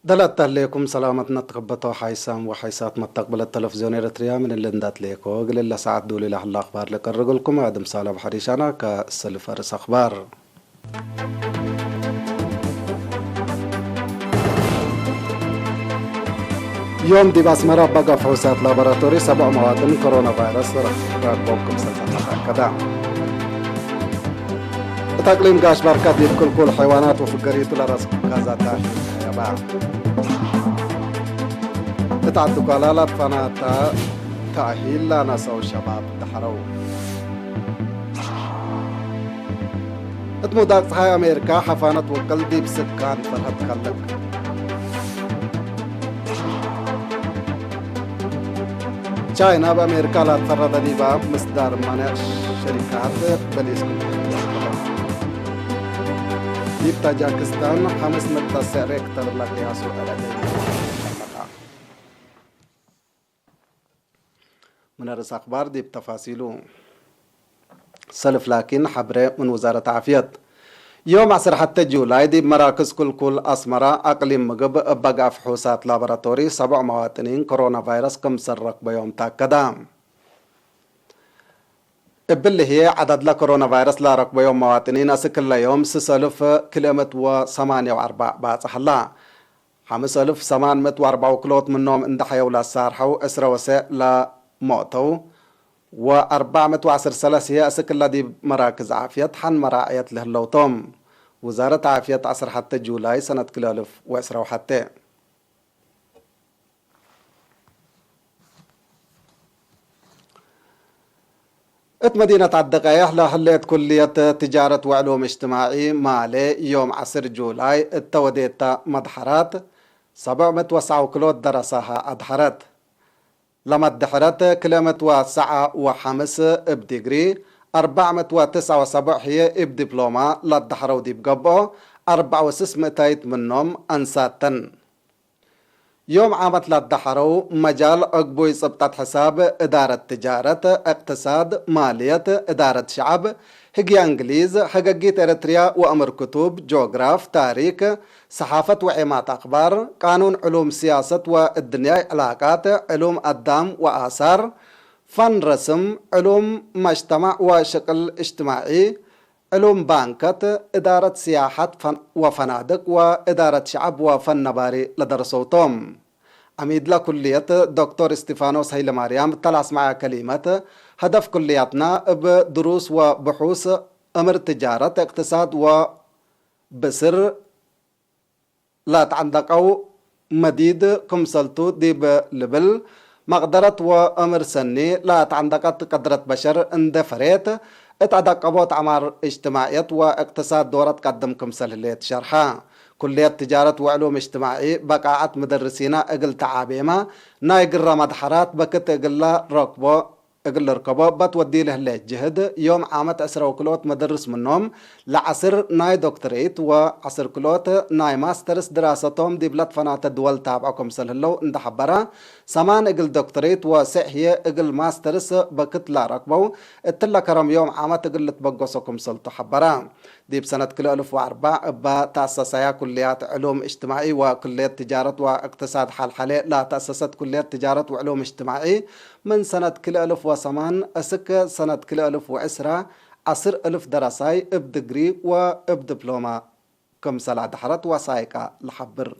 دلت عليكم سلامتنا تقبطوا حيسام وحيسات مستقبل التلفزيون إريتريا من اللي ندات ليكو قل الله ساعات دولي لح الأخبار لك الرجلكم عدم سالة بحريشانا كالسلفارس أخبار. يوم دي باسمرة بقى فحوصات لابراتوري 7 مواطن كورونا فيروس راكبوكم سلطة كذا تقليم قاش بركات كل حيوانات وفقريتو لرسك غازات يا تتعدوا قلالات فناتا تأهيل لا نسوا الشباب تحروا اتمودات هاي أمريكا حفانت وقلدي بسكان فرهد خلق چاينا بأمريكا لا تفرد ديبا مصدر منع شركات بليسكم ديب تاجاكستان 500 ريكتر لقياسو من رأس أخبار دي بتفاصيله سلف لكن حبرة من وزارة عافية يوم 10 حتى جولاي دي مراكز كل أسمرة أقليم مقب بقى فحوصات لابراتوري 7 مواطنين كورونا فيروس كم سرق بيوم تاكدام باللي هي عدد لكورونا فيروس لا ركب يوم مواطنين أسكل يوم 6848 بعد حلا 5804 كلوت منهم اندحيا ولا سارحوا أسرى وساء لا موتوا و410 سلاسية أسكل دي مراكز عافية حن مراعية له اللوطم وزارة عافية 10 حتى جولاي سنة كلالف وأسرى حتى مدينة الدقايح لحليت كلية تجارة وعلوم اجتماعي مالي يوم 10 جولاي التوديت مدحرات 709 كلوت درسها أدحرت لما ادحرت كلمة وسعة وحمس بديجري 479 هي بدبلومة لدحروا دي بقبو 4,600 منهم أنساتن يوم عامت للدحرو مجال أقبوي صبتات حساب إدارة تجارة اقتصاد مالية إدارة شعب هجي أنجليز حقاقيت إريتريا وأمر كتب جغراف تاريخ صحافة وعمات أخبار قانون علوم سياسة والدنيا علاقات علوم الدم وآثار فن رسم علوم مجتمع وشكل اجتماعي علوم بانكت إدارة سياحة وفنادق وإدارة شعب وفن نباري لدرسوتهم عميد لكلية دكتور استيفانوس هيل مريم طلع اسمع كلمة هدف كلياتنا بدروس وبحوث أمر تجارة اقتصاد وبسر لا تعندقوا مديد كمسلتو ديب لبل مقدرة وأمر سني لا تعندقت قدرة بشر اندفريت اتعدقبوت عمار اجتماعيات واقتصاد دورة قدمكم سلهليت شرحا كلية تجارة وعلوم اجتماعي بقاعات مدرسينا اقل تعابيما نايقر مدحرات بكت اقل ركبو اقل ركبو بتودي له الجهد يوم عامت 10 كلوت مدرس منهم لعصر ناي دكتوريت وعصر كلوت ناي ماسترس دراستهم دي بلاد فنات الدول تابعكم سلهلو اندحبرا سمان اقل دكتوريت وسحية اقل ماسترس بكت لا ركبو اتلا كرم يوم عامت اقل تبقصكم سلطو حبرا دي بسنة كل 1004 بتأسسها كليات علوم اجتماعي وكلية تجارة واقتصاد حال لا تأسست كلية تجارة وعلوم اجتماعي من سنة كل 1008 أسك سنة كل 1010 10,000 دراساي بدجري وبدبلومة كم سلع دحرت وسايقة لحبر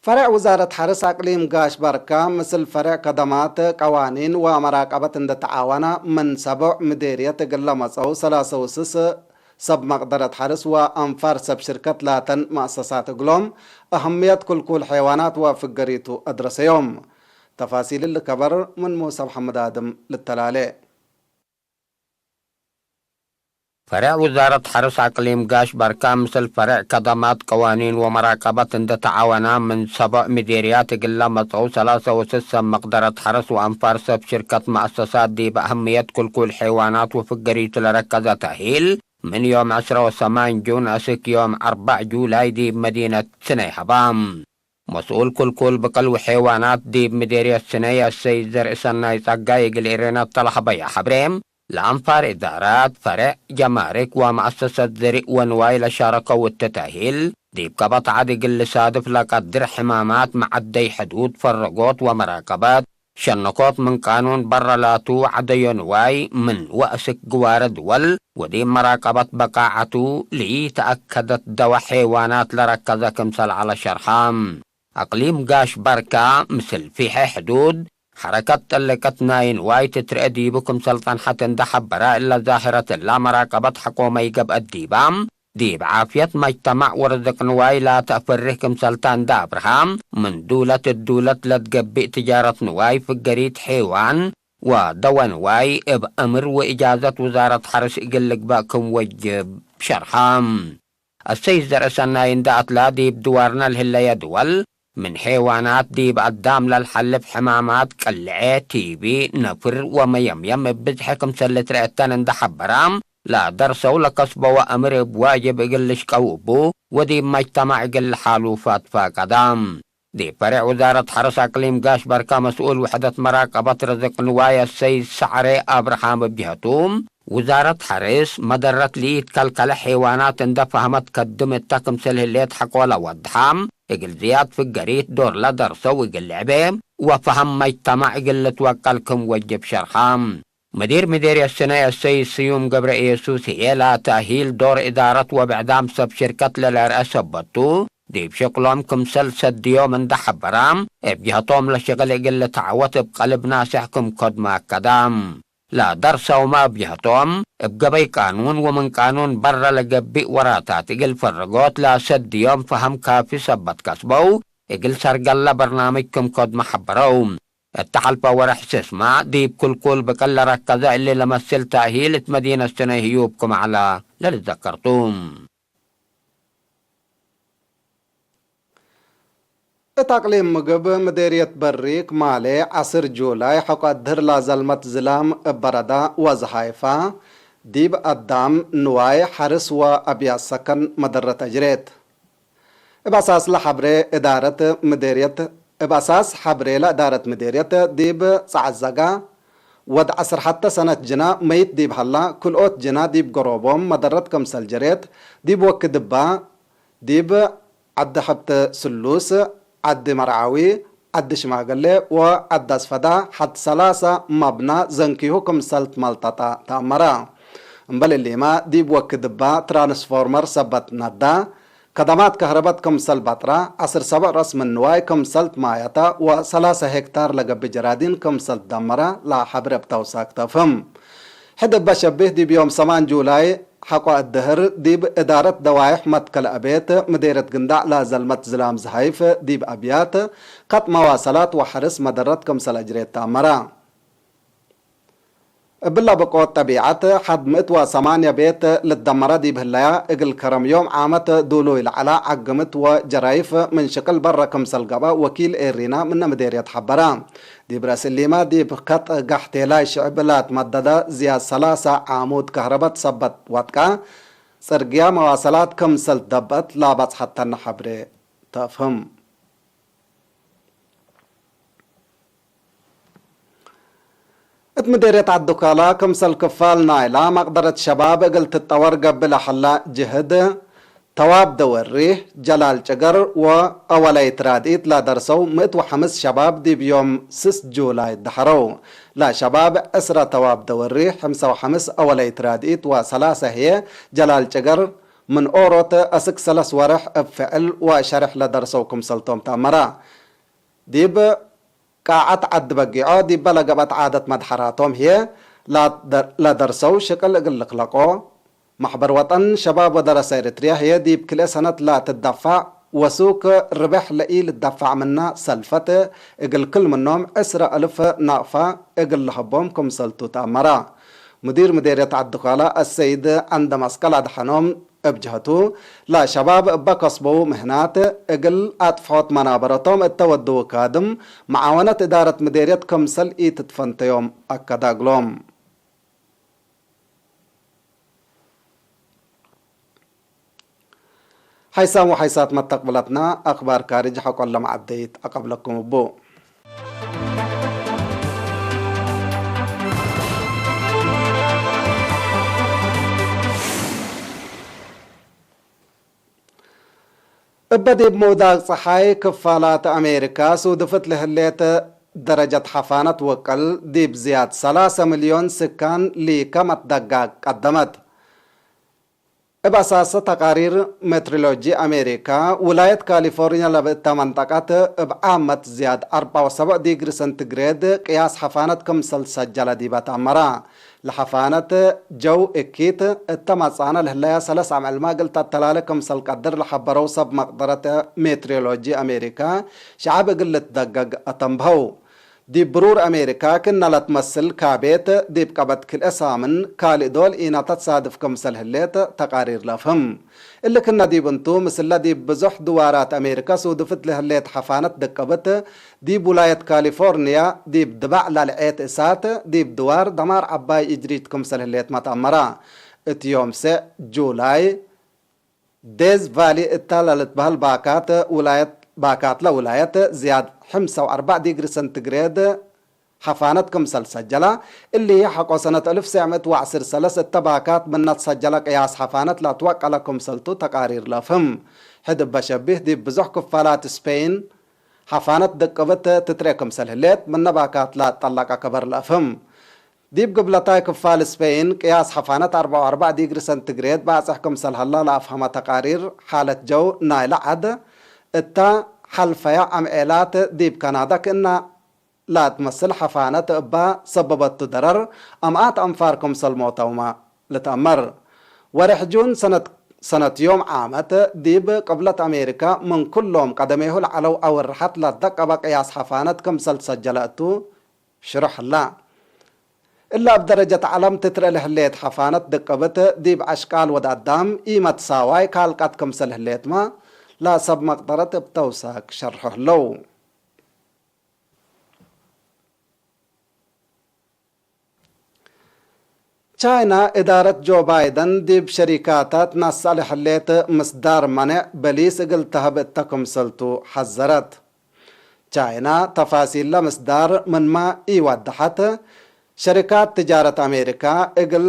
فرع وزارة حرس أقليم قاش بركة مثل فرع خدمات قوانين ومراقبة تعاون من 7 مديرية قل مصو 3 سب مقدرة حرس وأنفار سب شركة لاتن مؤسسات قلوم أهمية كل حيوانات وفقريتو أدرس يوم تفاصيل الكبر من موسى محمد آدم للتلالي فرع وزارة حرس أقليم قاش بركة مثل فرع خدمات قوانين ومراقبة تعاون من 7 مديريات قلة مصعو 3 مقدرة حرس وأنفار سب شركة مؤسسات دي بأهمية كل حيوانات وفقريت لركزة تأهيل من يوم 10 و8 جون أسك يوم 4 جولاي دي بمدينة سني حبام مسؤول كل بقلو حيوانات دي بمديرية سنية السيد زرع سنة يتقايق الإيرينات طلح بيا حبريم لأنفار إدارات فرع جمارك ومؤسسة زرق ونواي لشاركة والتتاهيل ديب كبط عدق اللي صادف لقدر حمامات معدي حدود فرقوت ومراقبات شنقوت من قانون برلاتو عدي نواي من وأسك جوار دول ودي مراقبة بقاعته لي تأكدت دوا حيوانات لركزة كمثل على شرحام أقليم قاش بركة مثل في حدود حركة تلكتنا واي تترأدي بكم سلطان حتى اندحب براء إلا ظاهرة لا مراقبة حكومة يقب الديبام ديب عافية مجتمع ورزق نواي لا تأفرهكم سلطان دا أبرهام من الدولة لتقبئ تجارة نواي في الجريد حيوان ودوا نواي بأمر وإجازة وزارة حرس إقلق باكم وجب شرحام السيد درسنا يندأت لا ديب دوارنا الهلا دول من حيوانات ديب قدام للحل بحمامات كالعي تيبي نفر وميم بزحكم سلت رأتان اندحب برام لا درسوا لقصبة وأمر بواجب إقلش كوبو وديب مجتمع إقل حالو فاتفا قدام دي فرع وزارة حرس أقليم قاش بركة مسؤول وحدة مراقبة رزق نوايا السيد سعري أبرهام بجهتوم وزارة حرس مدرت لي تكلكل حيوانات اندفهمت قدمت تكم سله اللي يضحك ولا وضحام اقل زياد في الجريت دور لا درسو اقل لعبهم وفهم مجتمع اقل توكلكم وجب شرحام مدير السنة السيد سيوم قبر إيسوس هي لا تأهيل دور إدارة وبعدام سب شركة للرئاسة بطو دي بشكلهم كمسل سديو من دحب برام بجهتهم لشغل اقل تعوت بقلب ناسحكم قد ما قدام لا درس وما بجهتهم بقبي قانون ومن قانون برا لقبي وراتات اقل فرقوت لا سد يوم فهم كافي سبت كسبو اقل سرقل برنامجكم قد محبروم التحلفة ورح اسمع ديب كل بكل ركزة اللي لمثل تأهيلة مدينة سنة هيوبكم على للذكرتوم تقليم مقب مديرية بريك مالي 10 جولاي حقدر لازلمت زلام بردا وزهايفا ديب قدام نواي حرس وأبيا سكن مدرة أجريت بأساس لحبري إدارة مديرية بأساس حبري لإدارة مديرية ديب صعزقا ود 10 حتى سنة جنا ميت ديب هلا كل اوت جنا ديب قروبهم مدرة كمسل جريت ديب وك دبا ديب عد حبت سلوس عد مرعاوي عد شماغلي وعد اسفدا حد 3 مبنى زنكيهو كمسلت ملتطا تأمرا مبل اللي ما ديب وك دبا ترانسفورمر سبت ندا خدمات كهربات كمسل بطرة 10 رسم النواي كمسلت مايتا و3 هكتار لقب جرادين كمسلت دمرة لا حبر بتوساك تفهم حدب بشبه دي بيوم 8 جولاي حقا الدهر ديب إدارة دوايح متكل أبيت مديرة قندع لا زلمت زلام زهايف ديب أبيات قط مواصلات وحرس مدرة كمسل أجريت تامرا بلا بقوت طبيعت حد 108 بيت للدمرة دي بهلايا اقل كرم يوم عامت دولو العلا عقمت وجرايف من شكل برا كمسل قبا وكيل إيرينا من مديرية حبرا دي براس الليما دي بقط قحتيلاي شعبلات مددة زياد 3 عامود كهربات صبت واتكا سرقيا مواصلات كمسل دبت لابت حتى نحبري تفهم مديرية عالدكالة كمسل كفال نايلة مقدرة شباب قلت التور قبل حلا جهد تواب دوريه جلال جقر وأولي تراديت لا درسو 105 شباب دي بيوم 6 جولاي دحرو لا شباب أسرة تواب دوريه 5 أولي تراديت و3 هي جلال جقر من أوروت أسك 3 ورح بفعل وشرح لدرسو كمسل توم تامرا ديب قاعت عد بقيعو دي بلقبت عادة مدحراتهم هي لا درسو شكل اقلقلقو محبر وطن شباب ودرس إريتريا هي دي بكل سنة لا تدفع وسوق ربح لئيل الدفع منا سلفة اقل كل منهم 10,000 ناقفة اقل لحبهم كمسلتو تامرا مديرية عالدخالة السيد عندما اسكال دحنهم بجهته لا شباب بقصبوا مهنات اقل اطفحوت منابرتهم التودو كادم معاونة ادارة مديرية كمسل تتفنت يوم اكداغلوم حيسام وحيسات ما تقبلتنا اخبار كارج حق الله معديت اقبلكم بو ابدي بموداق صحاي كفالات أمريكا سودفت لهليت درجة حفانة وقل دي بزياد 3 مليون سكان لكمت دقاق قدمت. بأساس تقارير مترولوجي أمريكا ولاية كاليفورنيا لبقت منطقة بعامة زياد 74 ديجري سنتيغراد قياس حفانة كمسل سجلة دي بتأمرا لحفانة جو اكيت التمصانة لهلايا 3 عام الماقل تتلالة كمسل قدر لحبرو سب مقدرة مترولوجي أمريكا شعب قلت دقاق أتنبهو دي برور أمريكا كنا لا تمثل كابيت دي بقبت كل أسامن كالي دول إينا تتصادف كمسل هليت تقارير لفهم اللي كنا دي بنتو مثل دي بزح دوارات أمريكا سودفت لهليت حفانة دقبت دي بولاية كاليفورنيا دي بدبع للعيت إسات دي بدوار دمار عباي إجريت كمسل هليت متأمرا اتيوم سي جولاي ديز فالي اتالالت بهالباكات ولاية باكات لولاية زياد 45 ديجري سنتيغراد حفانة كمسل سجلة اللي هي حقو سنة 1910 باكات من تسجل قياس حفانة لا توقع لكم سلطو تقارير لفهم حدب بشبه دي بزح كفالات سبين حفانة دقبت تتريكم سلهلت من باكات لا تطلق كبر لفهم دي بقبلتاي كفال سبين قياس حفانة 44 ديجري سنتيغراد باصحكم سلهلا لأفهم تقارير حالة جو نايلة عد اتا حلفيا عمئلات ديب كندا كنا لا تمثل حفانة ابا سببت ضرر امات انفاركم سلموتوما لتأمر ورحجون سنة يوم عامت ديب قبلة امريكا من كلهم قدميه العلو او الرحت لدق بقياس حفانة كمسل سجلاتو شرح الله إلا بدرجة علم تترى لهليت حفانة دقبت ديب اشكال ودادام ايمت ساواي كالقات كمسل هليت ما لا سب مقدرة بتوساك شرحه لو تشاينا إدارة جو بايدن دي بشركاتات ناس لحليت مصدار منع بليس قلتها بتكم سلطو حذرت تشاينا تفاصيل مصدار من ما يوضحت شركات تجارة أمريكا اقل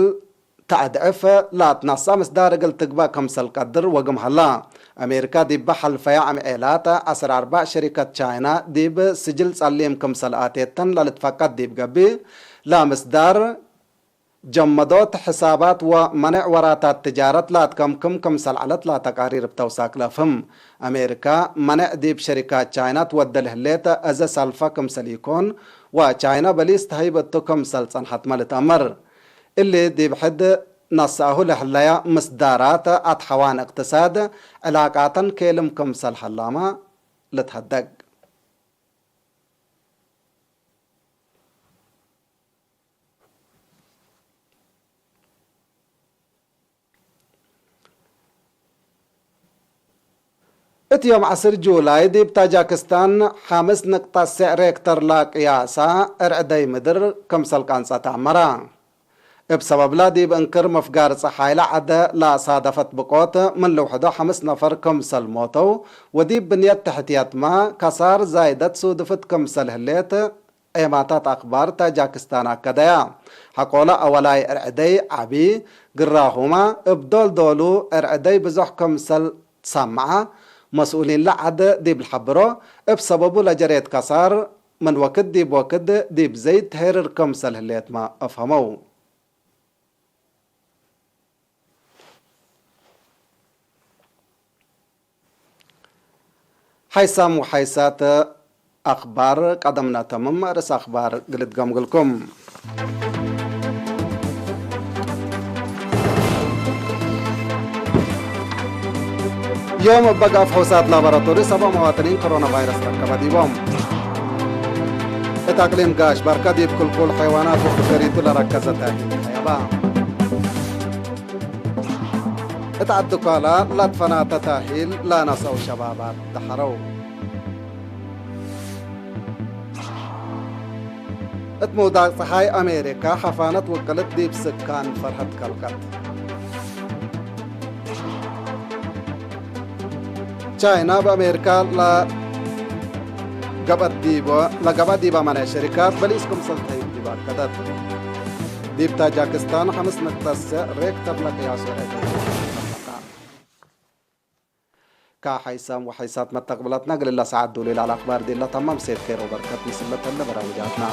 تعدعف لا تنصى مصدار اقل تقبا كمسل قدر وقم هلا أمريكا دي بحل فيا عم إعلات 4 شركة تشاينا دي بسجل سليم كمسل آتيتن للتفقد دي بقبي لا مصدار جمدوت حسابات ومنع وراتات تجارة لا تكمكم كمسل علت لا تقارير بتوساك لفهم أمريكا منع دي بشركات تشاينا تودل هليتا أزا سالفا كمسل يكون وتشاينا بليس تهيبتو كمسل صنحت مالت أمر اللي دي بحد نصاه لحلايا مصدارات أتحوان اقتصاد علاقاتا كيلم كمسل حلامة لتهدق اتيوم 10 جولاي دي بتاجاكستان 5.9 ريكتر لا قياسا ارعدي مدر كمسل قانصة تعمرا بسبب لا دي بانكر مفقار صحايلة عدا لا صادفت بقوت من لوحدة 5 نفر كمسل موتو ودي بنيت تحتيات ما كسار زايدت سودفت كمسل هليت ايماتات اخبار تاجاكستان كدايا حقولا اولاي ارعدي عبي قراهما ابدول دولو ارعدي بزح كمسل سمعة مسؤولين لعد دي بالحبرو بسببو لجريت كسار من وقت دي بوقت دي بزيت هيرر كمسل هليت ما افهمو حيسام وحيسات أخبار قدمنا تمام رس أخبار قلت قمقلكم يوم بقى فحوصات لابراتوري 7 مواطنين كورونا فيروس ركبت ديبهم اتاقليم قاش بركة ديب كل حيوانات وفكريتو لركزتها حيابا اتعدوا قالا لا تفنا تتاهيل لا نسوا شبابات دحروا اتمودا صحاي أمريكا حفانت وقلت ديب سكان فرحت كالقت تشاينا بأمريكا لا قبت ديبا من شركات بليسكم سلطة ديبا كدت ديب تاجاكستان 5.9 ريكتر لقياس كحيسام وحيسات متقبلات نقل الله سعد دولي على الأخبار دي الله تمام سيد خير وبركات مسلة برامجاتنا.